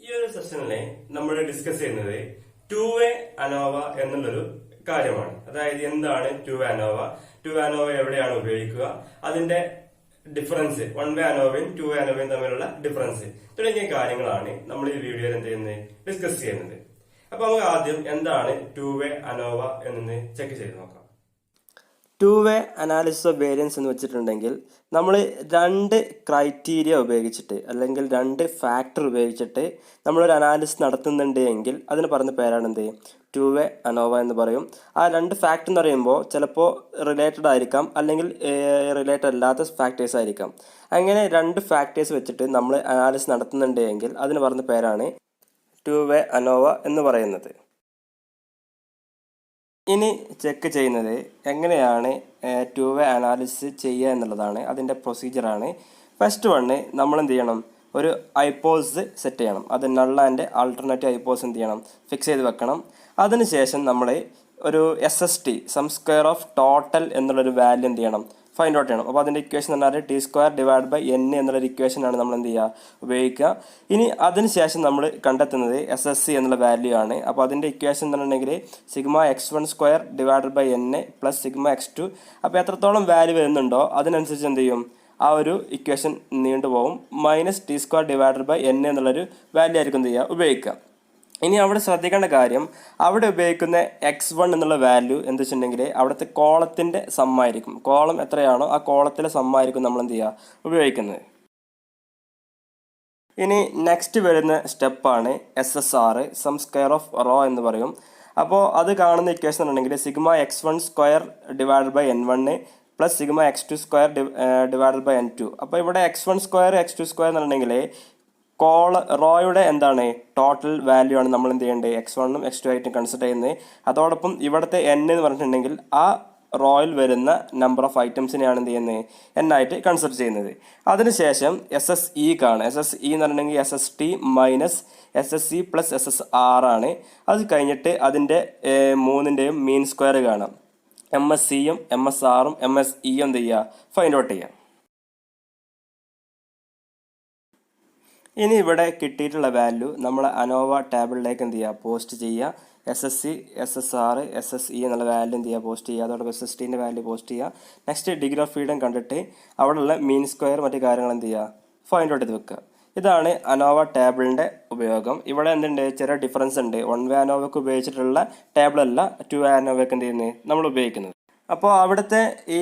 ഈ ഒരു സെഷനിലെ നമ്മൾ ഡിസ്കസ് ചെയ്യുന്നത് ടു വേ അനോവ എന്നുള്ളൊരു കാര്യമാണ്. അതായത് എന്താണ് two way ANOVA, two way ANOVA എവിടെയാണ് ഉപയോഗിക്കുക, അതിന്റെ ഡിഫറൻസ്, വൺ വേ അനോവയും ടു വേ അനോവയും തമ്മിലുള്ള ഡിഫറൻസ് തുടങ്ങിയ കാര്യങ്ങളാണ് നമ്മൾ ഈ വീഡിയോയിൽ എന്ത് ചെയ്യുന്നത്, ഡിസ്കസ് ചെയ്യുന്നത്. അപ്പൊ നമുക്ക് ആദ്യം എന്താണ് ടു വേ അനോവ എന്നൊന്ന് ചെക്ക് ചെയ്ത് നോക്കാം. Two way analysis of variance എന്ന് വെച്ചിട്ടുണ്ടെങ്കിൽ നമ്മൾ രണ്ട് ക്രൈറ്റീരിയ ഉപയോഗിച്ചിട്ട് അല്ലെങ്കിൽ രണ്ട് ഫാക്ടർ ഉപയോഗിച്ചിട്ട് നമ്മളൊരു അനാലിസിസ് നടത്തുന്നുണ്ട് എങ്കിൽ അതിന് പറയുന്ന പേരാണ് എന്ത്, ടു വേ അനോവ എന്ന് പറയും. ആ രണ്ട് ഫാക്ടർ എന്ന് പറയുമ്പോൾ ചിലപ്പോൾ റിലേറ്റഡ് ആയിരിക്കാം, അല്ലെങ്കിൽ റിലേറ്റഡ് അല്ലാത്ത ഫാക്ടേഴ്സ് ആയിരിക്കാം. അങ്ങനെ രണ്ട് ഫാക്ടേഴ്സ് വെച്ചിട്ട് നമ്മൾ അനാലിസിസ് നടത്തുന്നുണ്ട് എങ്കിൽ അതിന് പറയുന്ന പേരാണ് ടു വേ അനോവ എന്ന് പറയുന്നത്. ഇനി ചെക്ക് ചെയ്യുന്നത് എങ്ങനെയാണ് ടു വേ അനാലിസിസ് ചെയ്യുക എന്നുള്ളതാണ്, അതിൻ്റെ പ്രൊസീജിയറാണ്. ഫസ്റ്റ് വണ്ണ് നമ്മൾ എന്ത് ചെയ്യണം, ഒരു ഹൈപ്പോസ് സെറ്റ് ചെയ്യണം. അത് നൾ ആൻഡ് ആൾട്ടർനേറ്റീവ് ഹൈപ്പോസ് എന്ത് ചെയ്യണം, ഫിക്സ് ചെയ്ത് വെക്കണം. അതിനുശേഷം നമ്മൾ ഒരു SST sum square of total എന്നുള്ളൊരു വാല്യൂ എന്ത് ചെയ്യണം, ഫൈൻഡ് ഔട്ട് ചെയ്യണം. അപ്പോൾ അതിൻ്റെ ഇക്വേഷൻ എന്ന് പറഞ്ഞാൽ T² / N എന്നുള്ളൊരു ഇക്വേഷനാണ് നമ്മൾ എന്ത് ചെയ്യുക, ഉപയോഗിക്കുക. ഇനി അതിനുശേഷം നമ്മൾ കണ്ടെത്തുന്നത് SSC എന്നുള്ള വാല്യൂ ആണ്. അപ്പോൾ അതിൻ്റെ ഇക്വേഷൻ എന്ന് പറഞ്ഞിട്ടുണ്ടെങ്കിൽ σx1² / N + σx2. അപ്പോൾ എത്രത്തോളം വാല്യൂ വരുന്നുണ്ടോ അതിനനുസരിച്ച് എന്ത് ചെയ്യും, ആ ഒരു ഇക്വേഷൻ നീണ്ടുപോകും. -T² / N എന്നുള്ളൊരു വാല്യൂ ആയിരിക്കും എന്ത് ചെയ്യുക, ഉപയോഗിക്കുക. ഇനി അവിടെ ശ്രദ്ധിക്കേണ്ട കാര്യം, അവിടെ ഉപയോഗിക്കുന്ന x1 എന്നുള്ള വാല്യൂ എന്താ വെച്ചിട്ടുണ്ടെങ്കിൽ അവിടുത്തെ കോളത്തിൻ്റെ സമ്മായിരിക്കും. കോളം എത്രയാണോ ആ കോളത്തിലെ സമ്മായിരിക്കും നമ്മൾ എന്ത് ചെയ്യുക, ഉപയോഗിക്കുന്നത്. ഇനി നെക്സ്റ്റ് വരുന്ന സ്റ്റെപ്പാണ് SSR sum square of row എന്ന് പറയും. അപ്പോൾ അത് കാണുന്ന ഇക്വേഷൻ ഉണ്ടെങ്കിൽ σx1² / N1 + σx2² / N2. അപ്പോൾ ഇവിടെ x1² x2² എന്നുണ്ടെങ്കിൽ റോയുടെ എന്താണ്, ടോട്ടൽ വാല്യൂ ആണ് നമ്മൾ എന്ത് ചെയ്യേണ്ടത്, x1 ഉം x2 ആയിട്ട് കൺസിഡർ ചെയ്യുന്നത്. അതോടൊപ്പം ഇവിടുത്തെ n എന്ന് പറഞ്ഞിട്ടുണ്ടെങ്കിൽ ആ റോയിൽ വരുന്ന നമ്പർ ഓഫ് ഐറ്റംസിനെയാണ് എന്ത് ചെയ്യുന്നത്, n ആയിട്ട് കൺസിഡർ ചെയ്യുന്നത്. അതിനുശേഷം SSE കാണും. SSE എന്ന് പറഞ്ഞിട്ടുണ്ടെങ്കിൽ SST - SSE + SSR ആണ്. അത് കഴിഞ്ഞിട്ട് അതിൻ്റെ മൂന്നിൻ്റെയും മീൻ സ്ക്വയർ കാണാം. MSCയും MSRും MSEയും എന്ത് ചെയ്യുക, ഫൈൻഡ് ഔട്ട് ചെയ്യുക. ഇനി ഇവിടെ കിട്ടിയിട്ടുള്ള വാല്യൂ നമ്മൾ അനോവ ടേബിളിലേക്ക് എന്ത് ചെയ്യുക, പോസ്റ്റ് ചെയ്യുക. SSC SSR SSE എന്നുള്ള വാല്യൂ എന്ത് ചെയ്യുക, പോസ്റ്റ് ചെയ്യുക. അതോടൊപ്പം SSTൻ്റെ വാല്യൂ പോസ്റ്റ് ചെയ്യുക. നെക്സ്റ്റ് ഡിഗ്രി ഓഫ് ഫ്രീഡം കണ്ടിട്ട് അവിടെയുള്ള മീൻ സ്ക്വയർ മറ്റു കാര്യങ്ങൾ എന്ത് ചെയ്യുക, ഫൈൻഡ് ഔട്ട് ചെയ്ത് വെക്കുക. ഇതാണ് അനോവ ടേബിളിൻ്റെ ഉപയോഗം. ഇവിടെ എന്തുണ്ട്, ചെറിയ ഡിഫറൻസ് ഉണ്ട്. വൺ വേ അനോവയ്ക്ക് ഉപയോഗിച്ചിട്ടുള്ള ടേബിളല്ല ടു വേ അനോവയ്ക്ക് എന്ത് ചെയ്യുന്നത്, നമ്മൾ ഉപയോഗിക്കുന്നത്. അപ്പോൾ അവിടുത്തെ ഈ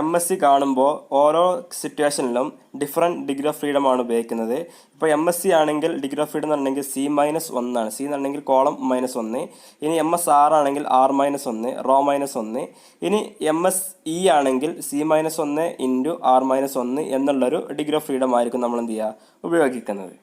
MSC കാണുമ്പോൾ ഓരോ സിറ്റുവേഷനിലും ഡിഫറെൻറ്റ് ഡിഗ്രി ഓഫ് ഫ്രീഡം ആണ് ഉപയോഗിക്കുന്നത്. ഇപ്പോൾ MSC ആണെങ്കിൽ ഡിഗ്രി ഓഫ് ഫ്രീഡം എന്ന് പറഞ്ഞിട്ടുണ്ടെങ്കിൽ C-1 ആണ്. C എന്ന് പറഞ്ഞിട്ടുണ്ടെങ്കിൽ കോളം -1. ഇനി MSR ആണെങ്കിൽ R-1 റോ -1. ഇനി MSE ആണെങ്കിൽ C-1 × R-1 എന്നുള്ളൊരു ഡിഗ്രി ഓഫ് ഫ്രീഡം ആയിരിക്കും നമ്മൾ എന്ത് ചെയ്യുക, ഉപയോഗിക്കുന്നത്.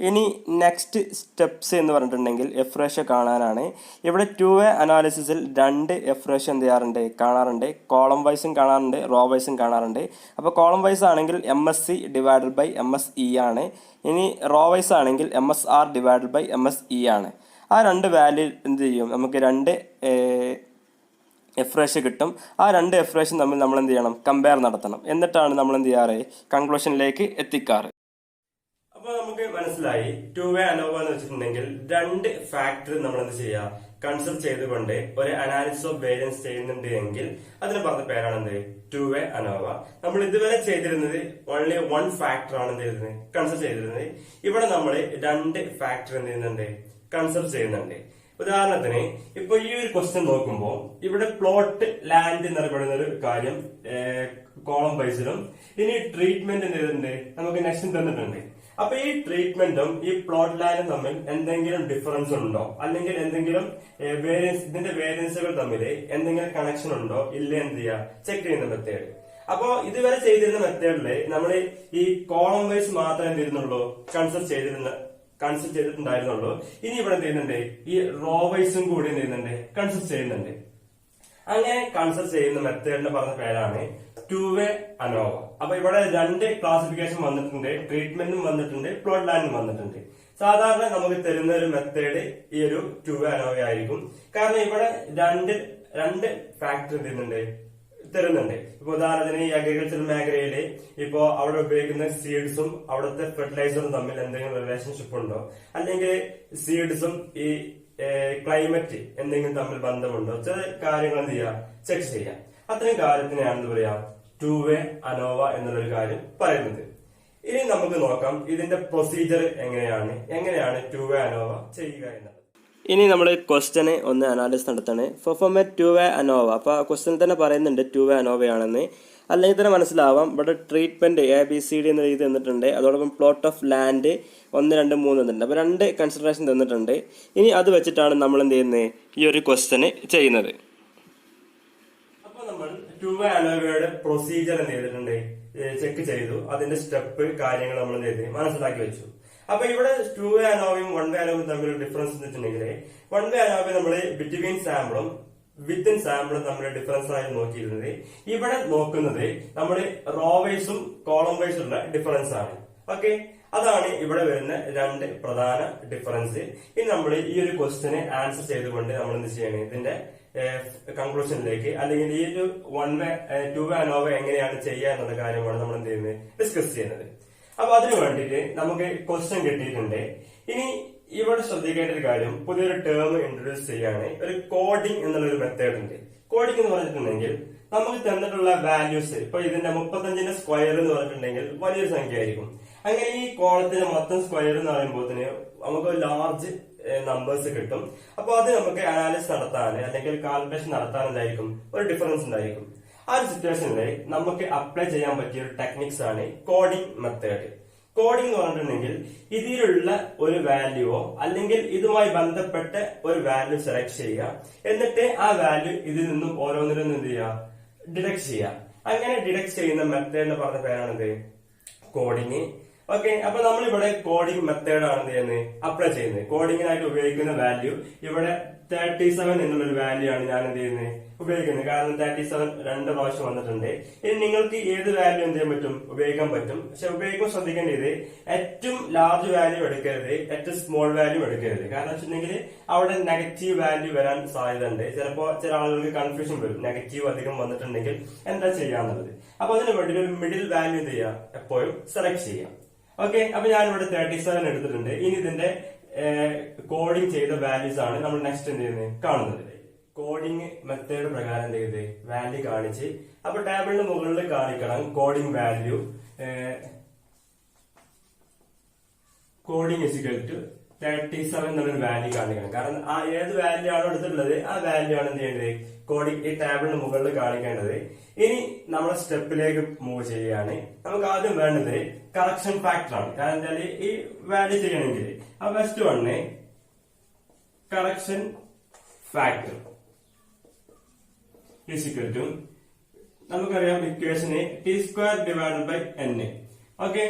ഇനി നെക്സ്റ്റ് സ്റ്റെപ്സ് എന്ന് പറഞ്ഞിട്ടുണ്ടെങ്കിൽ എഫ് റേഷ്യോ കാണാനാണ്. ഇവിടെ ടു വേ അനാലിസിസിൽ രണ്ട് എഫ് റേഷ്യോ എന്ത് ചെയ്യാറുണ്ട്, കാണാറുണ്ട്. കോളം വൈസും കാണാറുണ്ട്, റോ വൈസും കാണാറുണ്ട്. അപ്പോൾ കോളം വൈസ് ആണെങ്കിൽ MSC / MSE ആണ്. ഇനി റോ വൈസ് ആണെങ്കിൽ MSR / MSE ആണ്. ആ രണ്ട് വാല്യൂ എന്ത് ചെയ്യും, നമുക്ക് രണ്ട് എഫ് റേഷ്യോ കിട്ടും. ആ രണ്ട് എഫ് റേഷ്യോ തമ്മിൽ നമ്മൾ എന്ത് ചെയ്യണം, കമ്പയർ നടത്തണം. എന്നിട്ടാണ് നമ്മൾ എന്ത് ചെയ്യാറ്, കൺക്ലൂഷനിലേക്ക് എത്തിക്കാറ്. അപ്പൊ നമുക്ക് മനസ്സിലായി ടു വേ അനോവ എന്ന് വെച്ചിട്ടുണ്ടെങ്കിൽ രണ്ട് ഫാക്ടർ നമ്മൾ എന്ത് ചെയ്യുക, കൺസിഡർ ചെയ്തുകൊണ്ട് ഒരു അനാലിസിസ് ഓഫ് വേരിയൻസ് ചെയ്യുന്നുണ്ട് എങ്കിൽ അതിന് പറഞ്ഞ പേരാണ് എന്ത്, ടു വേ അനോവ. നമ്മൾ ഇതുവരെ ചെയ്തിരുന്നത് ഓൺലി വൺ ഫാക്ടർ ആണ് എന്ത് ചെയ്തിരുന്നത്, കൺസിഡർ ചെയ്തിരുന്നത്. ഇവിടെ നമ്മൾ രണ്ട് ഫാക്ടർ എന്ത് ചെയ്യുന്നുണ്ട്, കൺസിഡർ ചെയ്യുന്നുണ്ട്. ഉദാഹരണത്തിന് ഇപ്പൊ ഈ ഒരു ക്വസ്റ്റ്യൻ നോക്കുമ്പോൾ ഇവിടെ പ്ലോട്ട് ലാൻഡ് എന്നറിയപ്പെടുന്ന ഒരു കാര്യം കോളം വൈസിലും, ഇനി ട്രീറ്റ്മെന്റ് എന്ത് ചെയ്തിട്ടുണ്ട്, നമുക്ക് നെക്സ്റ്റ് തന്നിട്ടുണ്ട്. അപ്പൊ ഈ ട്രീറ്റ്മെന്റും ഈ പ്ലോട്ട് ലാൻഡും തമ്മിൽ എന്തെങ്കിലും ഡിഫറൻസ് ഉണ്ടോ, അല്ലെങ്കിൽ എന്തെങ്കിലും വേരിയൻസ്, ഇതിന്റെ വേരിയൻസുകൾ തമ്മിൽ എന്തെങ്കിലും കണക്ഷൻ ഉണ്ടോ ഇല്ല എന്ത് ചെയ്യുക, ചെക്ക് ചെയ്യുന്ന മെത്തേഡ്. അപ്പൊ ഇതുവരെ ചെയ്തിരുന്ന മെത്തേഡില് നമ്മൾ ഈ കോളം വൈസ് മാത്രമേ എന്ത് ചെയ്യുന്നുള്ളൂ, കൺസിഡർ ചെയ്തിട്ടുണ്ടായിരുന്നുള്ളൂ. ഇനി ഇവിടെ എന്ത് ചെയ്യുന്നുണ്ട്, ഈ റോ വൈസും കൂടി എന്ത് ചെയ്യുന്നുണ്ട്, കൺസിഡർ ചെയ്യുന്നുണ്ട്. അങ്ങനെ കൺസിഡർ ചെയ്യുന്ന മെത്തേഡിന് പറഞ്ഞ പേരാണ് ടു വേ അനോവ. അപ്പൊ ഇവിടെ രണ്ട് ക്ലാസിഫിക്കേഷൻ വന്നിട്ടുണ്ട്, ട്രീറ്റ്മെന്റും വന്നിട്ടുണ്ട്, പ്ലോട്ട് ലാൻഡും വന്നിട്ടുണ്ട്. സാധാരണ നമുക്ക് തരുന്ന ഒരു മെത്തേഡ് ഈ ഒരു ടു വേ അനോവ ആയിരിക്കും. കാരണം ഇവിടെ രണ്ട് ഫാക്ടർ എന്ത് ചെയ്യുന്നുണ്ട്, തരുന്നുണ്ട്. ഇപ്പൊ ഉദാഹരണത്തിന് ഈ അഗ്രികൾച്ചർ മേഖലയില് ഇപ്പോ അവിടെ ഉപയോഗിക്കുന്ന സീഡ്സും അവിടുത്തെ ഫെർട്ടിലൈസറും തമ്മിൽ എന്തെങ്കിലും റിലേഷൻഷിപ്പ് ഉണ്ടോ, അല്ലെങ്കിൽ സീഡ്സും ഈ ക്ലൈമറ്റ് എന്തെങ്കിലും തമ്മിൽ ബന്ധമുണ്ടോ, ചില കാര്യങ്ങൾ എന്ത് ചെയ്യാം, ചെക്ക് ചെയ്യാം. അത്രയും കാര്യത്തിനെയാണ് എന്താ പറയാ ടു വേ അനോവ എന്നുള്ളൊരു കാര്യം പറയുന്നത്. ഇനി നമുക്ക് നോക്കാം ഇതിന്റെ പ്രൊസീജിയർ എങ്ങനെയാണ് ടു വേ അനോവ ചെയ്യുക എന്നുള്ളത്. ഇനി നമ്മൾ ക്വസ്റ്റ്യന് ഒന്ന് അനാലിസിസ് നടത്താണ്. Perform a two way ANOVA. അപ്പോൾ ആ ക്വസ്റ്റ്യൻ തന്നെ പറയുന്നുണ്ട് ടു വേ അനോവയാണെന്ന്. അല്ലെങ്കിൽ തന്നെ മനസ്സിലാവാം. ഇവിടെ ട്രീറ്റ്മെന്റ് ABCD എന്ന രീതി തന്നിട്ടുണ്ട്. അതോടൊപ്പം പ്ലോട്ട് ഓഫ് ലാൻഡ് 1, 2, 3 തന്നിട്ടുണ്ട്. അപ്പോൾ 2 കൺസിഡറേഷൻ തന്നിട്ടുണ്ട്. ഇനി അത് വെച്ചിട്ടാണ് നമ്മൾ എന്ത് ചെയ്യുന്നത്, ഈ ഒരു ക്വസ്റ്റ്യന് ചെയ്യുന്നത്. അപ്പോൾ നമ്മൾ ടു വേ അനോവയുടെ പ്രൊസീജിയർ എന്ത് ചെയ്തിട്ടുണ്ട്, ചെക്ക് ചെയ്തു. അതിന്റെ സ്റ്റെപ്പ് കാര്യങ്ങൾ നമ്മൾ എന്ത് ചെയ്ത് മനസ്സിലാക്കി വെച്ചു. അപ്പൊ ഇവിടെ ടു വേ അനോവയും വൺ വേ അനോവയും തമ്മിലുള്ള ഡിഫറൻസ് എന്ന് വെച്ചിട്ടുണ്ടെങ്കിൽ, വൺ വേ അനോവ നമ്മൾ ബിറ്റ്വീൻ സാമ്പിളും വിത്തിൻ സാമ്പിളും തമ്മിലുള്ള ഡിഫറൻസ് ആയി നോക്കിയിരുന്നത്. ഇവിടെ നോക്കുന്നത് നമ്മൾ റോ വൈസും കോളം വൈസും ഉള്ള ഡിഫറൻസ് ആണ്. ഓക്കെ, അതാണ് ഇവിടെ വരുന്ന 2 പ്രധാന ഡിഫറൻസ്. ഇനി നമ്മൾ ഈ ഒരു ക്വസ്റ്റ്യന് ആൻസർ ചെയ്തുകൊണ്ട് നമ്മൾ എന്ത് ചെയ്യണം, ഇതിന്റെ കൺക്ലൂഷനിലേക്ക്, അല്ലെങ്കിൽ ഈ ഒരു ടു വേ അനോവ എങ്ങനെയാണ് ചെയ്യുക എന്നുള്ള കാര്യമാണ് നമ്മൾ എന്ത് ചെയ്യുന്നത്, ഡിസ്കസ് ചെയ്യുന്നത്. അപ്പൊ അതിനു വേണ്ടിയിട്ട് നമുക്ക് ക്വസ്റ്റ്യൻ കിട്ടിയിട്ടുണ്ട്. ഇനി ഇവിടെ ശ്രദ്ധിക്കേണ്ട ഒരു കാര്യം, പുതിയൊരു ടേം ഇൻട്രൊഡ്യൂസ് ചെയ്യാണ്. ഒരു കോഡിംഗ് എന്നുള്ള ഒരു മെത്തേഡ് ഉണ്ട്. കോഡിംഗ് എന്ന് പറഞ്ഞിട്ടുണ്ടെങ്കിൽ നമുക്ക് തന്നിട്ടുള്ള വാല്യൂസ്, ഇപ്പൊ ഇതിന്റെ 35ന്റെ സ്ക്വയർ എന്ന് പറഞ്ഞിട്ടുണ്ടെങ്കിൽ വലിയൊരു സംഖ്യ ആയിരിക്കും. അങ്ങനെ ഈ കോളത്തിന്റെ മൊത്തം സ്ക്വയർ എന്ന് പറയുമ്പോൾ നമുക്ക് ലാർജ് നമ്പേഴ്സ് കിട്ടും. അപ്പൊ അത് നമുക്ക് അനാലിസിസ് നടത്താൻ അല്ലെങ്കിൽ കാൽക്കുലേഷൻ നടത്താൻ എന്തായിരിക്കും, ഒരു ഡിഫറൻസ് ഉണ്ടായിരിക്കും. ആ ഒരു സിറ്റുവേഷനിൽ നമുക്ക് അപ്ലൈ ചെയ്യാൻ പറ്റിയ ഒരു ടെക്നിക്സ് ആണ് കോഡിംഗ് മെത്തേഡ്. കോഡിംഗ് എന്ന് പറഞ്ഞിട്ടുണ്ടെങ്കിൽ ഇതിലുള്ള ഒരു വാല്യൂവോ അല്ലെങ്കിൽ ഇതുമായി ബന്ധപ്പെട്ട ഒരു വാല്യൂ സെലക്ട് ചെയ്യുക, എന്നിട്ട് ആ വാല്യൂ ഇതിൽ നിന്നും ഓരോന്നിലും എന്ത് ചെയ്യുക, ഡിഡക്ട് ചെയ്യുക. അങ്ങനെ ഡിഡക്ട് ചെയ്യുന്ന മെത്തേഡിന് പറഞ്ഞ പേരാണിത് കോഡിംഗ്. ഓക്കെ, അപ്പൊ നമ്മളിവിടെ കോഡിംഗ് മെത്തേഡ് ആണ് എന്ത് ചെയ്യുന്നത്, അപ്ലൈ ചെയ്യുന്നത്. കോഡിങ്ങിനായിട്ട് ഉപയോഗിക്കുന്ന വാല്യൂ ഇവിടെ 37 എന്നുള്ളൊരു വാല്യൂ ആണ് ഞാൻ എന്ത് ചെയ്യുന്നത്, ഉപയോഗിക്കുന്നത്. കാരണം 37 2 പ്രാവശ്യം വന്നിട്ടുണ്ട്. ഇനി നിങ്ങൾക്ക് ഏത് വാല്യൂ എന്ത് ചെയ്യാൻ പറ്റും, ഉപയോഗിക്കാൻ പറ്റും. പക്ഷെ ഉപയോഗിക്കുമ്പോൾ ശ്രദ്ധിക്കേണ്ടത് ഏറ്റവും ലാർജ് വാല്യൂ എടുക്കരുത്, ഏറ്റവും സ്മോൾ വാല്യൂ എടുക്കരുത്. കാരണം വെച്ചിട്ടുണ്ടെങ്കിൽ അവിടെ നെഗറ്റീവ് വാല്യൂ വരാൻ സാധ്യത ഉണ്ട്. ചിലപ്പോ ചില ആളുകൾക്ക് കൺഫ്യൂഷൻ വരും, നെഗറ്റീവ് അധികം വന്നിട്ടുണ്ടെങ്കിൽ എന്താ ചെയ്യാന്നുള്ളത്. അപ്പൊ അതിന് വേണ്ടി ഒരു മിഡിൽ വാല്യൂ എന്ത് ചെയ്യാം, എപ്പോഴും സെലക്ട് ചെയ്യാം. ഓക്കെ, അപ്പൊ ഞാനിവിടെ 37 എടുത്തിട്ടുണ്ട്. ഇനി ഇതിന്റെ കോഡിംഗ് ചെയ്ത വാല്യൂസ് ആണ് നമ്മൾ നെക്സ്റ്റ് എന്ത് ചെയ്യുന്നത്, കാണുന്നത്. കോഡിംഗ് മെത്തേഡ് പ്രകാരം എന്ത് ചെയ്ത് വാല്യൂ കാണിച്ച്, അപ്പൊ ടേബിളിന് മുകളിൽ കാണിക്കണം coding value. Coding is equal to 37 എന്നുള്ളൊരു വാല്യൂ കാണിക്കണം. കാരണം ആ ഏത് വാല്യൂ ആണോ എടുത്തിട്ടുള്ളത് ആ വാല്യൂ ആണ് എന്ത് ചെയ്യേണ്ടത്, കോഡിംഗ് ഈ ടേബിളിന് മുകളിൽ കാണിക്കേണ്ടത്. ഇനി നമ്മൾ സ്റ്റെപ്പിലേക്ക് മൂവ് ചെയ്യുകയാണ്. നമുക്ക് ആദ്യം വേണ്ടത് കറക്ഷൻ ഫാക്ടർ ആണ്. കാരണം എന്താ, ഈ വാല്യൂ ചെയ്യണമെങ്കിൽ ആ first one correction factor equal to, നമുക്കറിയാം ഇക്വേഷന് t²/n. ഓക്കെ,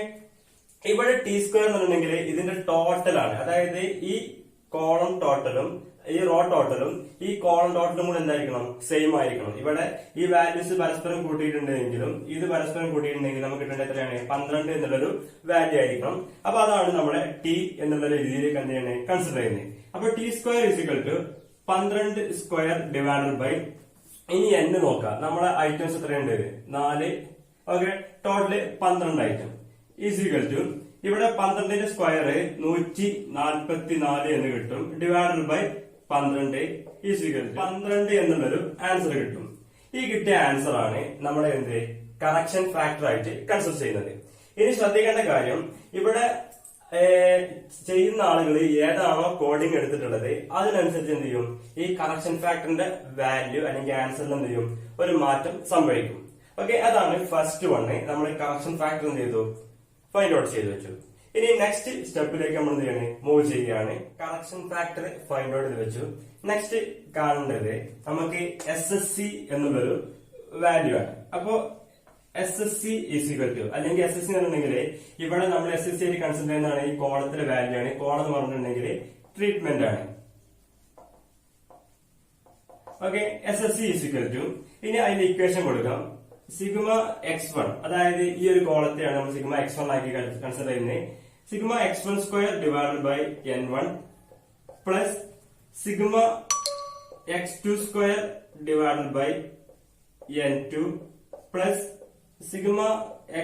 ഇവിടെ t² എന്നുണ്ടെങ്കിൽ ഇതിന്റെ ടോട്ടൽ ആണ്. അതായത് ഈ കോളം ടോട്ടലും ഈ റോ ടോട്ടലും ഈ കോളം ടോട്ടലും കൂടെ എന്തായിരിക്കണം, സെയിം ആയിരിക്കണം. ഇവിടെ ഈ വാല്യൂസ് പരസ്പരം കൂട്ടിയിട്ടുണ്ടെങ്കിലും ഇത് പരസ്പരം കൂട്ടിയിട്ടുണ്ടെങ്കിൽ നമുക്ക് കിട്ടേണ്ട എത്രയാണ്, 12 എന്നുള്ളൊരു വാല്യൂ ആയിരിക്കണം. അപ്പൊ അതാണ് നമ്മുടെ ടി എന്നുള്ള രീതിയിലേക്ക് എന്ത് ചെയ്യണേ, കൺസിഡർ ചെയ്യുന്നത്. അപ്പൊ t² 12² ഇനി n നോക്കാം. നമ്മളെ ഐറ്റംസ് എത്രയുണ്ട്, 4. Okay, total 12 item equal to, ഇവിടെ 12ന്റെ സ്ക്വയർ 144 എന്ന് കിട്ടും, ഡിവൈഡഡ് ബൈ 12 ഈക്വൽ ടു 12 എന്നുള്ളൊരു ആൻസർ കിട്ടും. ഈ കിട്ടിയ ആൻസർ ആണ് നമ്മളെ എന്ത് കറക്ഷൻ ഫാക്ടർ ആയിട്ട് കൺസിഡർ ചെയ്യുന്നത്. ഇനി ശ്രദ്ധിക്കേണ്ട കാര്യം, ഇവിടെ ചെയ്യുന്ന ആളുകൾ ഏതാണോ കോഡിംഗ് എടുത്തിട്ടുള്ളത് അതിനനുസരിച്ച് എന്ത് ചെയ്യും, ഈ കറക്ഷൻ ഫാക്ടറിന്റെ വാല്യൂ അല്ലെങ്കിൽ ആൻസറിൽ എന്ത് ചെയ്യും, ഒരു മാറ്റം സംഭവിക്കും. ഓക്കെ, അതാണ് ഫസ്റ്റ് വണ്. നമ്മൾ കറക്ഷൻ ഫാക്ടർ എന്ത് ചെയ്തു, ഫൈൻഡ് ഔട്ട് ചെയ്ത് വെച്ചു. ഇനി നെക്സ്റ്റ് സ്റ്റെപ്പിലേക്ക് നമ്മൾ എന്ത് ചെയ്യണേ, മൂവ് ചെയ്യുകയാണ്. കറക്ഷൻ ഫാക്ടർ ഫൈൻഡ് ഔട്ട് ചെയ്ത് വെച്ചു. നെക്സ്റ്റ് കാണേണ്ടത് നമുക്ക് SSC എന്നുള്ളൊരു വാല്യൂ ആണ്. അപ്പോ SSC ഈക്വൽ ടു, അല്ലെങ്കിൽ SSC എന്നുണ്ടെങ്കിൽ ഇവിടെ നമ്മൾ SSC ആയിട്ട് കൺസിഡർ ചെയ്യുന്നതാണ് ഈ കോളത്തിലെ വാല്യൂ ആണ്. കോളം എന്ന് പറഞ്ഞിട്ടുണ്ടെങ്കിൽ ട്രീറ്റ്മെന്റ് ആണ്. ഓക്കെ, SSC ഈക്വൽ ടു, ഇനി അതിന്റെ ഇക്വേഷൻ കൊടുക്കാം. സിഗ്മ x1, അതായത് ഈ ഒരു കോളത്തെയാണ് നമ്മൾ സിഗ്മ x1 ആക്കി കൺസിഡർ ചെയ്യുന്നത്. Sigma x1² divided by n1 plus sigma x2² divided by n2 plus sigma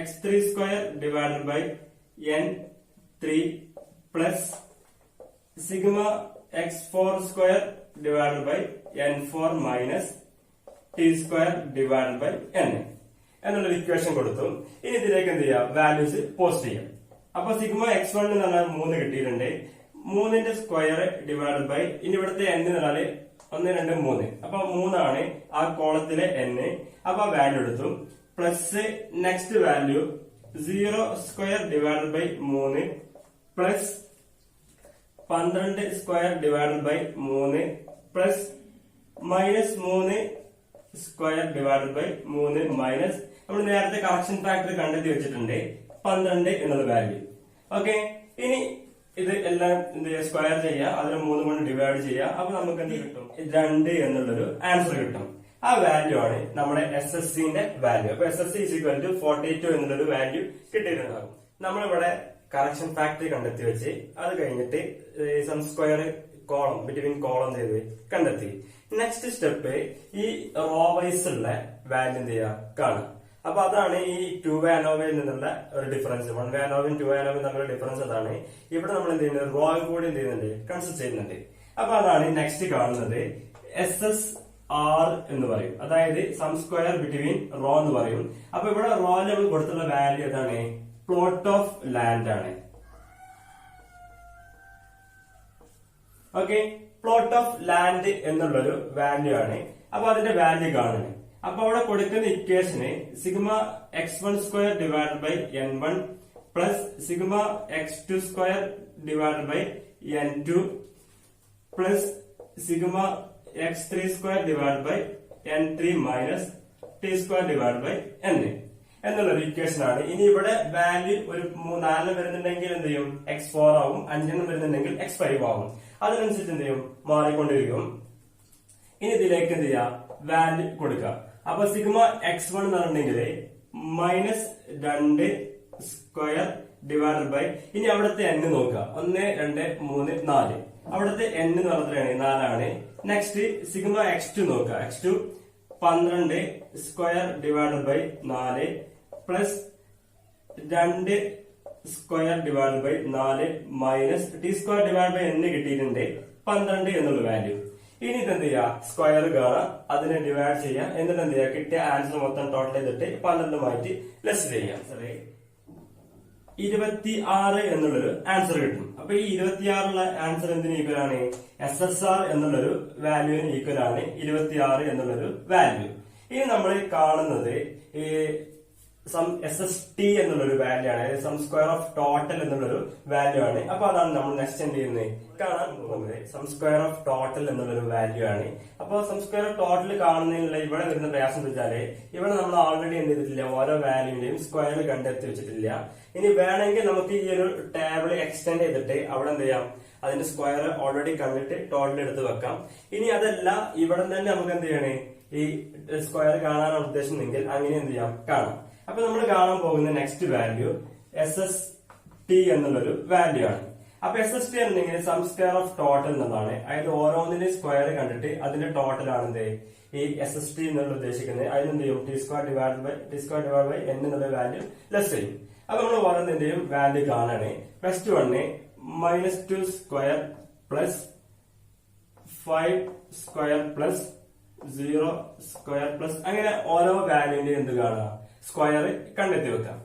x3 square divided by n3 plus sigma x4 square divided by n4 minus t square divided by n എന്നുള്ളൊരു equation കൊടുത്തു. ഇനി ഇതിലേക്ക് എന്ത് ചെയ്യാം, values post ചെയ്യാം. അപ്പൊ sigma x1 എന്ന് പറഞ്ഞാൽ 3 കിട്ടിയിട്ടുണ്ട്. 3ന്റെ സ്ക്വയർ ഡിവൈഡ് ബൈ ഇനി ഇവിടുത്തെ n എന്ന് പറഞ്ഞാല് 1 2 3. അപ്പൊ 3 ആണ് ആ കോളത്തിലെ n. അപ്പൊ വാല്യൂ എടുത്തു. Plus next value 0 square divide by 3 plus 12 square divide by 3 plus minus 3 square divide by 3 minus നമ്മൾ നേരത്തെ കറക്ഷൻ ഫാക്ടർ കണ്ടെത്തി വെച്ചിട്ടുണ്ട് 12 എന്നുള്ള വാല്യൂ. ഓക്കെ, ഇനി ഇത് എല്ലാം എന്ത് ചെയ്യുക, സ്ക്വയർ ചെയ്യുക, അതിന് 3 കൊണ്ട് ഡിവൈഡ് ചെയ്യുക. അപ്പൊ നമുക്ക് എന്ത് കിട്ടും, 2 എന്നുള്ളൊരു ആൻസർ കിട്ടും. ആ വാല്യൂ ആണ് നമ്മുടെ SSCന്റെ വാല്യൂ. അപ്പൊ SSC is equal to 42 എന്നുള്ളൊരു വാല്യൂ കിട്ടിയിട്ടുണ്ടാകും. നമ്മളിവിടെ കറക്ഷൻ ഫാക്ടർ കണ്ടെത്തി വെച്ച് അത് കഴിഞ്ഞിട്ട് sum square column between column ചെയ്ത് കണ്ടെത്തി. നെക്സ്റ്റ് സ്റ്റെപ്പ് ഈ റോ വൈസ് ഉള്ള വാല്യൂ എന്ത് ചെയ്യുക, കാണാം. അപ്പൊ അതാണ് ഈ 2-വേ അനോവയിൽ നിന്നുള്ള ഒരു ഡിഫറൻസ്. 1-വേ അനോവയും 2-വേ അനോവയും തമ്മിലുള്ള ഡിഫറൻസ് അതാണ്. ഇവിടെ നമ്മൾ എന്ത് ചെയ്യുന്നത്, റോയും കൂടി എന്ത് ചെയ്യുന്നുണ്ട്, കൺസിഡർ ചെയ്യുന്നുണ്ട്. അപ്പൊ അതാണ് നെക്സ്റ്റ് കാണുന്നത് SSR എന്ന് പറയും. അതായത് സം സ്ക്വയർ ബിറ്റ്വീൻ റോ എന്ന് പറയും. അപ്പൊ ഇവിടെ റോയിൽ നമ്മൾ കൊടുത്തുള്ള വാല്യൂ ഏതാണ്, പ്ലോട്ട് ഓഫ് ലാൻഡ് ആണ്. ഓക്കെ, പ്ലോട്ട് ഓഫ് ലാൻഡ് എന്നുള്ളൊരു വാല്യൂ ആണ്. അപ്പൊ അതിന്റെ വാല്യൂ കാണുന്നത്. അപ്പൊ അവിടെ കൊടുക്കുന്ന equation sigma x1 square divide by n1 plus sigma x2 square divide by n2 plus sigma x3 square divide by n3 minus t square divide by n എന്നുള്ളൊരു equation ആണ്. ഇനി ഇവിടെ വാല്യൂ ഒരു 4 വരുന്നുണ്ടെങ്കിൽ എന്ത് ചെയ്യും, x4 ആവും. 5 വരുന്നുണ്ടെങ്കിൽ x5 ആവും. അതിനനുസരിച്ച് എന്ത് ചെയ്യും, മാറിക്കൊണ്ടിരിക്കും. ഇനി ഇതിലേക്ക് എന്ത് ചെയ്യാം, വാല്യൂ കൊടുക്കുക. അപ്പൊ സിഗ്മ x1 എന്ന് പറഞ്ഞിട്ടുണ്ടെങ്കിൽ മൈനസ് 2 സ്ക്വയർ ഡിവൈഡ് ബൈ ഇനി അവിടുത്തെ n നോക്കുക, 1 2 3 4. അവിടുത്തെ n എന്ന് പറഞ്ഞാൽ 4 ആണ്. നെക്സ്റ്റ് സിഗ്മ x2 നോക്കുക, x2 12 square divide by 4 plus 2 square divide by 4 minus T square divide by n കിട്ടിയിട്ടുണ്ട് 12 എന്നുള്ള വാല്യൂ. ഇനി ഇത് എന്ത് ചെയ്യുക, സ്ക്വയർ കാണാം, അതിനെ ഡിവൈഡ് ചെയ്യാം. എന്നിട്ട് എന്ത് ചെയ്യുക, കിട്ടിയ ആൻസർ മൊത്തം ടോട്ടൽ ചെയ്തിട്ട് 12 മാറ്റി ലെസ് ചെയ്യാം. 26 എന്നുള്ളൊരു ആൻസർ കിട്ടും. അപ്പൊ ഈ 26 ആൻസർ എന്തിന് ഈക്വൽ ആണ്, SSR എന്നുള്ളൊരു വാല്യൂവിന് ഈക്വൽ ആണ് 26 എന്നുള്ളൊരു വാല്യൂ. ഇനി നമ്മൾ കാണുന്നത് ഈ SST എന്നുള്ളൊരു വാല്യൂ ആണ്, സം സ്ക്വയർ ഓഫ് ടോട്ടൽ എന്നുള്ളൊരു വാല്യൂ ആണ്. അപ്പൊ അതാണ് നമ്മൾ നെക്സ്റ്റ് എന്ത് ചെയ്യുന്നത്, കാണാൻ പോകുന്നത്. സം സ്ക്വയർ ഓഫ് ടോട്ടൽ എന്നുള്ളൊരു വാല്യൂ ആണ്. അപ്പൊ സം സ്ക്വയർ ഓഫ് ടോട്ടൽ കാണുന്നതിനുള്ള ഇവിടെ വരുന്ന പ്രയാസം എന്ന് വെച്ചാല് ഇവിടെ നമ്മൾ ഓൾറെഡി എന്ത് ചെയ്തിട്ടില്ല, ഓരോ വാല്യൂന്റെയും സ്ക്വയർ കണ്ടെത്തി വെച്ചിട്ടില്ല. ഇനി വേണമെങ്കിൽ നമുക്ക് ഈ ഒരു ടേബിൾ എക്സ്റ്റെൻഡ് ചെയ്തിട്ട് അവിടെ എന്ത് ചെയ്യാം, അതിന്റെ സ്ക്വയർ ഓൾറെഡി കണ്ടിട്ട് ടോട്ടൽ എടുത്ത് വെക്കാം. ഇനി അതല്ല ഇവിടെ തന്നെ നമുക്ക് എന്ത് ചെയ്യണേ, ഈ സ്ക്വയർ കാണാനാണ് ഉദ്ദേശിച്ചെങ്കിൽ അങ്ങനെ എന്ത് ചെയ്യാം, കാണാം. അപ്പൊ നമ്മൾ കാണാൻ പോകുന്ന നെക്സ്റ്റ് വാല്യൂ SST എന്നുള്ളൊരു വാല്യൂ ആണ്. അപ്പൊ SST എന്നുണ്ടെങ്കിൽ സം സ്ക്വയർ ഓഫ് ടോട്ടൽ എന്നതാണ്. അതായത് ഓരോന്നിന്റെ സ്ക്വയർ കണ്ടിട്ട് അതിന്റെ ടോട്ടൽ ആണ് എന്ത് ഈ SST എന്നുള്ള ഉദ്ദേശിക്കുന്നത്. അതിനെന്ത് ചെയ്യും, T square divide by n എന്നുള്ള വാല്യൂ ലെസ് ചെയ്യും. അപ്പൊ നമ്മൾ ഓരോന്നിന്റെയും വാല്യൂ കാണാണ്. First one -2 square plus 5 square plus 0 square plus അങ്ങനെ ഓരോ വാല്യൂന്റെ എന്ത് കാണുക, സ്ക്വയർ കണ്ടെത്തി വെക്കാം.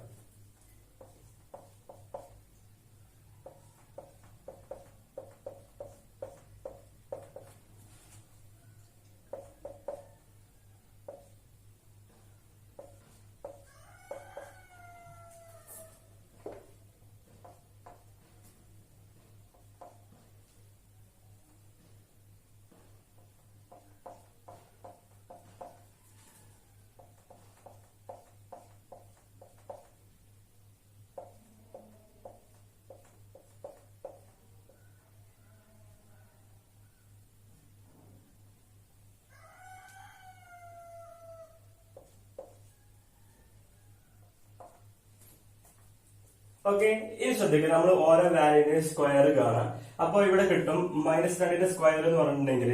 ഓക്കെ, ഇനി ശ്രദ്ധിക്കുക, നമ്മൾ ഓരോ വാല്യൂവിന്റെ സ്ക്വയർ കാണാം. അപ്പൊ ഇവിടെ കിട്ടും -2ന്റെ സ്ക്വയർ എന്ന് പറഞ്ഞിട്ടുണ്ടെങ്കിൽ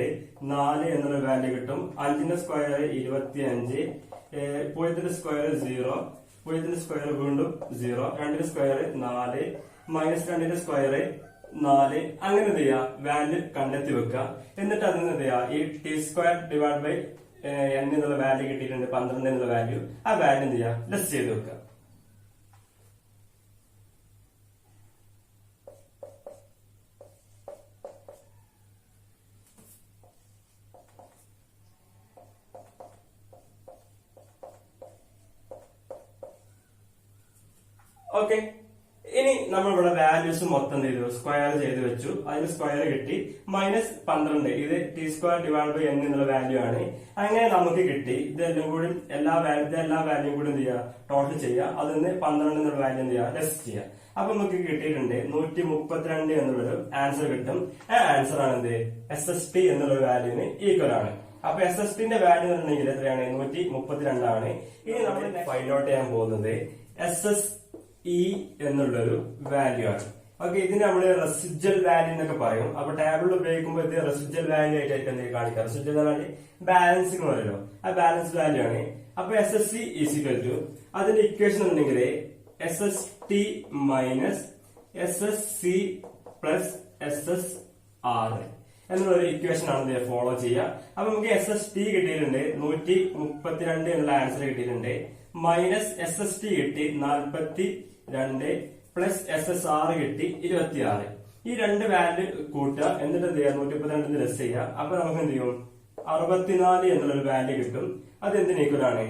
4 എന്നുള്ള വാല്യൂ കിട്ടും. 5ന്റെ സ്ക്വയർ 25, 0ന്റെ സ്ക്വയർ 0, 0ന്റെ സ്ക്വയർ വീണ്ടും 0, 2ന്റെ സ്ക്വയർ 4, -2ന്റെ സ്ക്വയർ 4. അങ്ങനെ എന്ത് ചെയ്യുക, വാല്യൂ കണ്ടെത്തി വെക്കുക. എന്നിട്ട് അതിന് എന്ത് ചെയ്യുക, ഈ t² n എന്നുള്ള വാല്യൂ കിട്ടിയിട്ടുണ്ട്, 12 എന്നുള്ള വാല്യൂ. ആ വാല്യൂ എന്ത് ചെയ്യുക, ലെസ് ചെയ്ത് വെക്കുക. ഓക്കെ, ഇനി നമ്മൾ ഇവിടെ വാല്യൂസ് മൊത്തം ചെയ്തു സ്ക്വയർ ചെയ്ത് വെച്ചു. അതിന് സ്ക്വയർ കിട്ടി -12. ഇത് t² n എന്നുള്ള വാല്യൂ ആണ്. അങ്ങനെ നമുക്ക് കിട്ടി. ഇതെല്ലാം കൂടി എല്ലാ വാല്യൂ കൂടി എന്ത് ചെയ്യുക, ടോട്ടൽ ചെയ്യുക. അതിന് 12 എന്നുള്ള വാല്യൂ എന്ത് ചെയ്യുക, ലെസ് ചെയ്യുക. അപ്പൊ നമുക്ക് കിട്ടിയിട്ടുണ്ട് 132 എന്നുള്ളൊരു ആൻസർ കിട്ടും. ആ ആൻസർ ആണ് എന്ത്, SST എന്നുള്ള വാല്യൂവിന് ഈക്വൽ ആണ്. അപ്പൊ SSTന്റെ വാല്യൂ എന്ന് പറഞ്ഞെങ്കിൽ എത്രയാണ്, 132 ആണ്. ഇനി നമ്മൾ ഫൈൻഡ് ഔട്ട് ചെയ്യാൻ പോകുന്നത് SSE എന്നുള്ളൊരു വാല്യൂ ആണ്. ഓക്കെ, ഇതിന് നമ്മള് റെസിജ്വൽ വാല്യൂ എന്നൊക്കെ പറയും. അപ്പൊ ടേബിളിൽ ഉപയോഗിക്കുമ്പോൾ ഇത് റെസിജ്വൽ വാല്യൂ ആയിട്ടായിരിക്കും എന്തെങ്കിലും കാണിക്കുക. റെസിജ്വൽ എന്ന് പറഞ്ഞാൽ ബാലൻസിങ് പറയല്ലോ, ആ ബാലൻസ് വാല്യൂ ആണ്. അപ്പൊ SSE ഈക്വൽ ടു, അതിന്റെ ഇക്വേഷൻ ഉണ്ടെങ്കിൽ SST minus SSC plus SSR എന്നുള്ളൊരു ഇക്വേഷൻ ആണ് ഫോളോ ചെയ്യുക. അപ്പൊ നമുക്ക് SST കിട്ടിയിട്ടുണ്ട് 132 എന്നുള്ള ആൻസർ കിട്ടിയിട്ടുണ്ട്. മൈനസ് SST കിട്ടി 42 പ്ലസ് SSR കിട്ടി 26. ഈ രണ്ട് വാല്യൂ കൂട്ടുക, എന്നിട്ട് എന്ത് ചെയ്യുക, 132 ലെസ് ചെയ്യുക. അപ്പൊ നമുക്ക് എന്ത് ചെയ്യും, 64 എന്നുള്ളൊരു വാല്യൂ കിട്ടും. അത് എന്തിന് ഈക്വൽ ആണ്,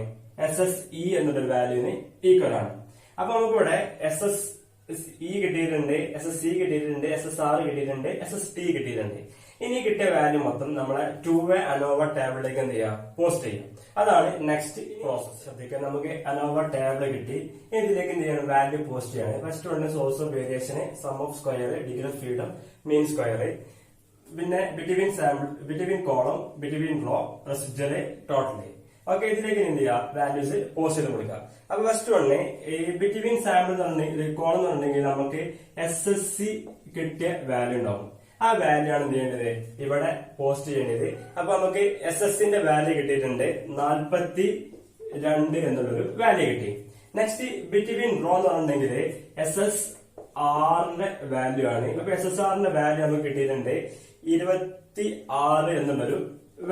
SSE എന്നുള്ളൊരു വാല്യൂവിന് ഈക്വൽ ആണ്. അപ്പൊ നമുക്കിവിടെ SSE കിട്ടിയിട്ടുണ്ട്, SSC കിട്ടിയിട്ടുണ്ട്, SSR കിട്ടിയിട്ടുണ്ട്, SST കിട്ടിയിട്ടുണ്ട്. ഇനി കിട്ടിയ വാല്യൂ മൊത്തം നമ്മളെ 2-വേ അനോവ ടേബിളിലേക്ക് എന്ത് ചെയ്യുക, പോസ്റ്റ് ചെയ്യും. അതാണ് നെക്സ്റ്റ് പ്രോസസ്. ശ്രദ്ധിക്കുക, നമുക്ക് അനോവ ടേബിൾ കിട്ടി. ഇതിലേക്ക് എന്ത് ചെയ്യണം, വാല്യൂ പോസ്റ്റ് ചെയ്യാണ്. ഫസ്റ്റ് ഉണ്ട് source of variation, sum of square, degree of freedom, mean square, പിന്നെ between sample, between column, between row, residual, total. Okay, ഇതിലേക്ക് എന്ത് ചെയ്യുക, വാല്യൂസ് പോസ്റ്റ് ചെയ്ത് കൊടുക്കുക. അപ്പൊ ഫസ്റ്റ് വണ് ഈ ബിറ്റ്വീൻ സാമ്പിൾ കോളം എന്ന് പറഞ്ഞിട്ടുണ്ടെങ്കിൽ നമുക്ക് SSC കിട്ടിയ വാല്യൂ ഉണ്ടാവും. ആ വാല്യൂ ആണ് എന്ത് ചെയ്യേണ്ടത്, ഇവിടെ പോസ്റ്റ് ചെയ്യേണ്ടത്. അപ്പൊ നമുക്ക് SSന്റെ വാല്യൂ കിട്ടിയിട്ടുണ്ട് 42 എന്നുള്ളൊരു വാല്യൂ കിട്ടി. നെക്സ്റ്റ് ബിറ്റ്വീൻ റോ എന്ന് പറഞ്ഞിട്ടുണ്ടെങ്കിൽ SSRന്റെ വാല്യൂ ആണ്. അപ്പൊ SSRന്റെ വാല്യൂ നമുക്ക് കിട്ടിയിട്ടുണ്ട് 26 എന്നുള്ളൊരു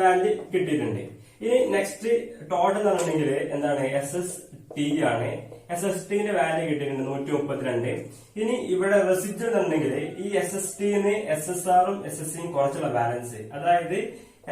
വാല്യൂ കിട്ടിയിട്ടുണ്ട്. ഇനി നെക്സ്റ്റ് ടോട്ടൽ എന്ന് പറഞ്ഞിട്ടുണ്ടെങ്കിൽ എന്താണ്, SST ആണ്. SSTന്റെ വാല്യൂ കിട്ടിയിട്ടുണ്ട് 132. ഇനി ഇവിടെ റെസിജ്വൽ എന്നുണ്ടെങ്കിൽ ഈ SSTന്ന് SSRും SSCയും കുറച്ചുള്ള ബാലൻസ്, അതായത്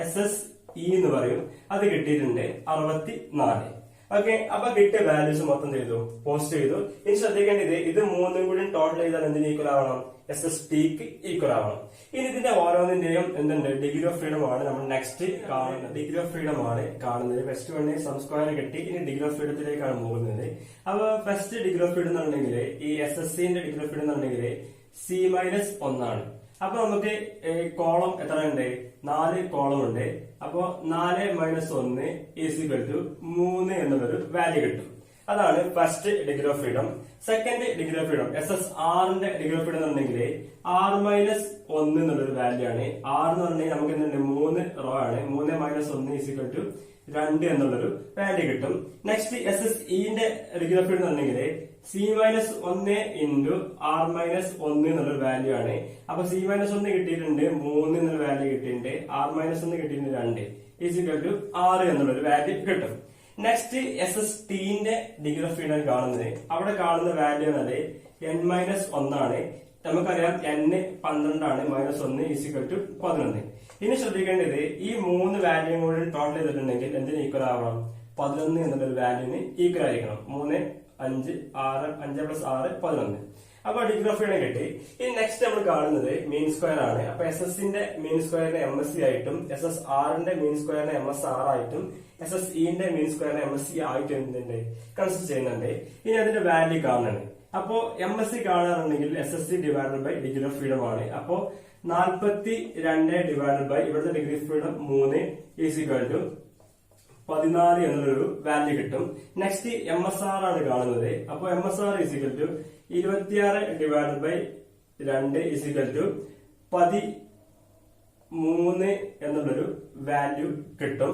SSE എന്ന് പറയും, അത് കിട്ടിയിട്ടുണ്ട് 64. ഓക്കെ, അപ്പൊ കിട്ടിയ വാല്യൂസ് മൊത്തം ചെയ്തു, പോസ്റ്റ് ചെയ്തു. ഇനി ശ്രദ്ധിക്കേണ്ടത്, ഇത് മൂന്നും കൂടി ടോട്ടൽ ചെയ്താൽ എന്തിന് ഈക്വൽ ആവണം, SSTക്ക് ഈക്വൽ ആവണം. ഇനി ഇതിന്റെ ഓരോന്നിന്റെയും എന്തുണ്ട്, ഡിഗ്രി ഓഫ് ഫ്രീഡം ആണ് നമ്മൾ നെക്സ്റ്റ് കാണുന്നത്. ഡിഗ്രി ഓഫ് ഫ്രീഡം ആണ് കാണുന്നത്. ഫസ്റ്റ് വണ് സം സ്ക്വയർ കിട്ടി. ഇനി ഡിഗ്രി ഓഫ് ഫ്രീഡത്തിലേക്കാണ് പോകുന്നത്. അപ്പൊ ഫസ്റ്റ് ഡിഗ്രി ഓഫ് ഫ്രീഡം എന്നുണ്ടെങ്കിൽ ഈ SSCന്റെ ഡിഗ്രി ഓഫ് ഫ്രീഡം എന്നുണ്ടെങ്കിൽ C-1 ആണ്. അപ്പൊ നമുക്ക് കോളം എത്ര ഉണ്ട്, 4 കോളം ഉണ്ട്. അപ്പോ 4 - 1 ഈക്വൽ ടു 3 എന്നുള്ളൊരു വാല്യൂ കിട്ടും. അതാണ് first degree of freedom. Second degree of freedom SSRന്റെ ഡിഗ്രി ഓഫ് ഫ്രീഡം എന്നുണ്ടെങ്കിൽ R - 1 എന്നുള്ളൊരു വാല്യൂ ആണ്. R എന്ന് പറഞ്ഞാൽ നമുക്ക് എന്തുണ്ട്, 3 റോ ആണ്. 3 - 1 ഈക്വൽ ടു 2 എന്നുള്ളൊരു വാല്യൂ കിട്ടും. നെക്സ്റ്റ് SSEന്റെ ഡിഗ്രി ഓഫ് ഫ്രീഡം എന്നുണ്ടെങ്കിൽ C-1 ഇൻറ്റു R - 1 എന്നുള്ളൊരു വാല്യൂ ആണ്. അപ്പൊ C-1 കിട്ടിയിട്ടുണ്ട് 3 എന്നുള്ള വാല്യൂ കിട്ടിയിട്ടുണ്ട്. R - 1 കിട്ടിയിട്ടുണ്ട് 2 ഈക്വൽ ടു 6 എന്നുള്ളൊരു വാല്യൂ കിട്ടും. നെക്സ്റ്റ് SSTന്റെ ഡിഗ്രി ഓഫ് ഫ്രീഡം കാണുന്നത്, അവിടെ കാണുന്ന വാല്യൂ എന്നത് N-1 ആണ്. നമുക്കറിയാം N 12 ആണ്, -1 ഈക്വൽ ടു 11. ഇനി ശ്രദ്ധിക്കേണ്ടത്, ഈ 3 വാല്യൂ കൂടി ടോട്ടൽ ചെയ്തിട്ടുണ്ടെങ്കിൽ എന്തിന് ഈക്വൽ ആവണം, 11 എന്നുള്ളൊരു വാല്യൂന് ഈക്വൽ ആയിരിക്കണം. 3, 5, 6, 5 + 6 11. അപ്പൊ ഡിഗ്രി ഓഫ് ഫ്രീഡം കിട്ടി. ഇനി നെക്സ്റ്റ് നമ്മൾ കാണുന്നത് മീൻ സ്ക്വയർ ആണ്. അപ്പൊ SSന്റെ മീൻ സ്ക്വയറിനെ MSC ആയിട്ടും, SSRന്റെ മീൻ സ്ക്വയറിനെ MSR ആയിട്ടും, SSEന്റെ മീൻ സ്ക്വയറിനെ MSC ആയിട്ടും എന്തുണ്ട്, കൺസിഡർ ചെയ്യുന്നുണ്ട്. ഇനി അതിന്റെ വാല്യൂ കാണുന്നുണ്ട്. അപ്പോ MSC കാണാറുണ്ടെങ്കിൽ SSC divided by degree of freedom ആണ്. അപ്പോ 42 ഡിവൈഡഡ് ബൈ ഇവിടുത്തെ degree of freedom 3 equal to 14 എന്നുള്ളൊരു വാല്യൂ കിട്ടും. നെക്സ്റ്റ് MSR ആണ് കാണുന്നത്. അപ്പൊ MSR equal to 26/2 is equal to 13 എന്നുള്ളൊരു വാല്യൂ കിട്ടും.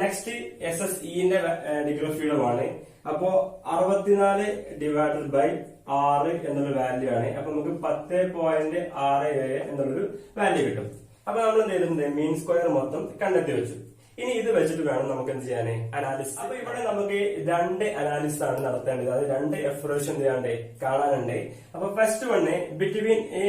നെക്സ്റ്റ് SSEന്റെ ഡിഗ്രി ഓഫ് ഫ്രീഡം ആണ്. അപ്പോ 64/6 എന്നുള്ള വാല്യൂ ആണ്. അപ്പൊ നമുക്ക് 10.67 എന്നുള്ളൊരു വാല്യൂ കിട്ടും. അപ്പൊ നമ്മൾ എന്ത് ചെയ്തിട്ടുണ്ട്, മീൻ സ്ക്വയർ മൊത്തം കണ്ടെത്തി വെച്ചു. ഇനി ഇത് വെച്ചിട്ട് വേണം നമുക്ക് എന്ത് ചെയ്യാന്, അനാലിസിസ്. അപ്പൊ ഇവിടെ നമുക്ക് രണ്ട് അനാലിസിസ് ആണ് നടത്തേണ്ടത്. അത് രണ്ട് എഫ്രേഷൻ ചെയ്യാണ്ട് കാണാനുണ്ട്. അപ്പൊ ഫസ്റ്റ് വണ് ബിറ്റ്വീൻ ഈ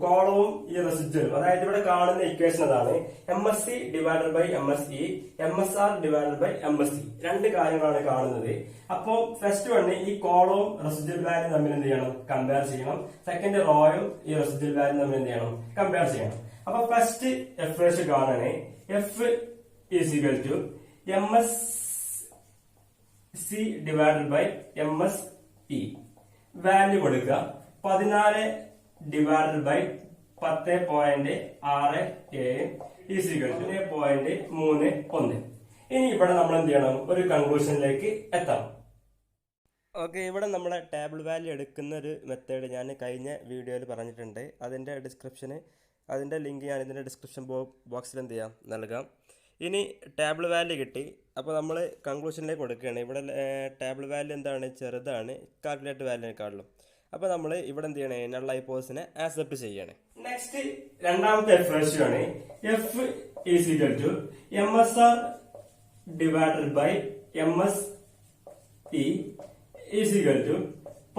കോളവും ഈ റെസിജ്വലും, അതായത് ഇവിടെ കാണുന്ന ഇക്വേഷൻ അതാണ് MSC divided by MSE, MSR divided by MSE. രണ്ട് കാര്യങ്ങളാണ് കാണുന്നത്. അപ്പോ ഫസ്റ്റ് വണ് ഈ കോളവും റെസിജ്വൽ വാല്യൂ തമ്മിൽ എന്ത് ചെയ്യണം, കമ്പയർ ചെയ്യണം. സെക്കൻഡ് റോയും ഈ റെസിജ്വൽ വാല്യൂ തമ്മിൽ എന്ത് ചെയ്യണം, കമ്പയർ ചെയ്യണം. അപ്പൊ ഫസ്റ്റ് എഫ്രേഷൻ കാണാണ് F is equal to MSC divided by MSE. Value കൊടുക്കുക 14 divided by 10.67 is equal to 0.31. ഇനി ഇവിടെ നമ്മൾ എന്ത് ചെയ്യണം, ഒരു കൺക്ലൂഷനിലേക്ക് എത്താം. ഓക്കെ, ഇവിടെ നമ്മളെ ടേബിൾ വാല്യൂ എടുക്കുന്ന ഒരു മെത്തേഡ് ഞാൻ കഴിഞ്ഞ വീഡിയോയിൽ പറഞ്ഞിട്ടുണ്ട്. അതിൻ്റെ ലിങ്ക് ഞാൻ ഇതിൻ്റെ ഡിസ്ക്രിപ്ഷൻ ബോക്സിൽ എന്ത് ചെയ്യാം, നൽകാം. ഇനി ടേബിൾ വാല്യൂ കിട്ടി. അപ്പോൾ നമ്മൾ കൺക്ലൂഷനിലേക്ക് കൊടുക്കുകയാണ്. ഇവിടെ ടേബിൾ വാല്യൂ എന്താണ്, ചെറുതാണ് കാൽക്കുലേറ്റ് വാല്യൂനെക്കാളും. അപ്പോൾ നമ്മൾ ഇവിടെ എന്ത് ചെയ്യണേ, നൾ ഹൈപ്പോസിനെ ആക്സെപ്റ്റ് ചെയ്യണേ. നെക്സ്റ്റ് രണ്ടാമത്തെ എഫ്രേഷൻ ആണ് F is equal to MSR divided by MSE is equal to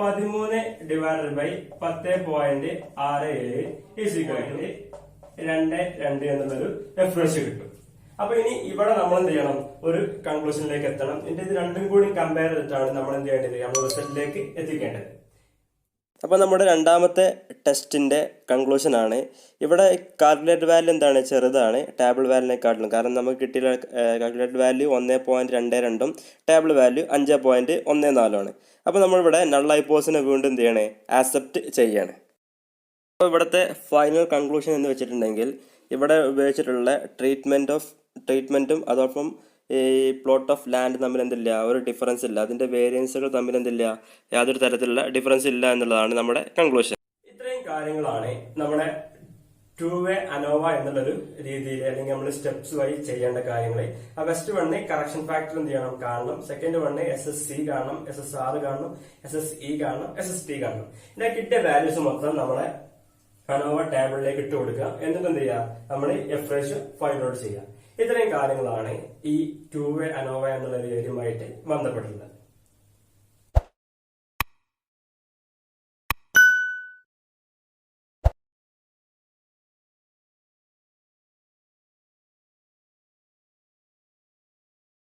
13 divided by 10.67 is equal to 2 എന്നുള്ളൊരു എഫ്രേഷൻ കിട്ടും. അപ്പൊ ഇനി ഇവിടെ നമ്മൾ എന്ത് ചെയ്യണം, ഒരു കൺക്ലൂഷനിലേക്ക് എത്തണം. ഇത് രണ്ടും കൂടി കമ്പയർ ചെയ്തിട്ടാണ് നമ്മൾ എന്ത് ചെയ്യേണ്ടത്, നമ്മൾ റിസൾട്ടിലേക്ക് എത്തിക്കേണ്ടത്. അപ്പോൾ നമ്മുടെ രണ്ടാമത്തെ ടെസ്റ്റിൻ്റെ കൺക്ലൂഷനാണ് ഇവിടെ കാൽക്കുലേറ്റ് വാല്യൂ എന്താണ്, ചെറുതാണ് ടേബിൾ വാല്യൂനെക്കാട്ടിലും. കാരണം നമുക്ക് കിട്ടിയ കാൽക്കുലേറ്റ് വാല്യൂ 1.22 ടേബിൾ വാല്യൂ 5.14 ആണ്. അപ്പോൾ നമ്മളിവിടെ നൾ ഹൈപ്പോസിനെ വീണ്ടും എന്ത് ചെയ്യണേ, ആക്സെപ്റ്റ് ചെയ്യണേ. അപ്പോൾ ഇവിടുത്തെ ഫൈനൽ കൺക്ലൂഷൻ എന്ന് വെച്ചിട്ടുണ്ടെങ്കിൽ ഇവിടെ ഉപയോഗിച്ചിട്ടുള്ള ട്രീറ്റ്മെൻറ്റും അതോടൊപ്പം ഈ പ്ലോട്ട് ഓഫ് ലാൻഡ് തമ്മിൽ എന്തില്ല, ഒരു ഡിഫറൻസ് ഇല്ല. അതിൻ്റെ വേരിയൻസുകൾ തമ്മിൽ എന്തില്ല, യാതൊരു തരത്തിലുള്ള ഡിഫറൻസ് ഇല്ല എന്നുള്ളതാണ് നമ്മുടെ കൺക്ലൂഷൻ. ഇത്രയും കാര്യങ്ങളാണ് നമ്മുടെ 2-way അനോവ എന്നുള്ളൊരു രീതിയിൽ അല്ലെങ്കിൽ നമ്മൾ സ്റ്റെപ്സ് വഴി ചെയ്യേണ്ട കാര്യങ്ങൾ. ആ ഫസ്റ്റ് വണ് കറക്ഷൻ ഫാക്ടർ എന്ത് ചെയ്യണം, കാണണം. സെക്കൻഡ് വണ് SSC കാണണം, SSR കാണണം, SSE കാണണം, SST കാണണം. ഇതിനെ കിട്ടിയ വാല്യൂസ് മൊത്തം നമ്മളെ അനോവ ടേബിളിലേക്ക് ഇട്ട് കൊടുക്കുക. എന്നിട്ട് എന്ത് ചെയ്യുക, നമ്മൾ എഫ്രേഷൻ ഫൈൻഡ് ഔട്ട് ചെയ്യുക. ഇത്രയും കാര്യങ്ങളാണ് ഈ 2-way അനോവ എന്നുള്ള രീതിയുമായിട്ട് ബന്ധപ്പെട്ടിട്ടുള്ളത്.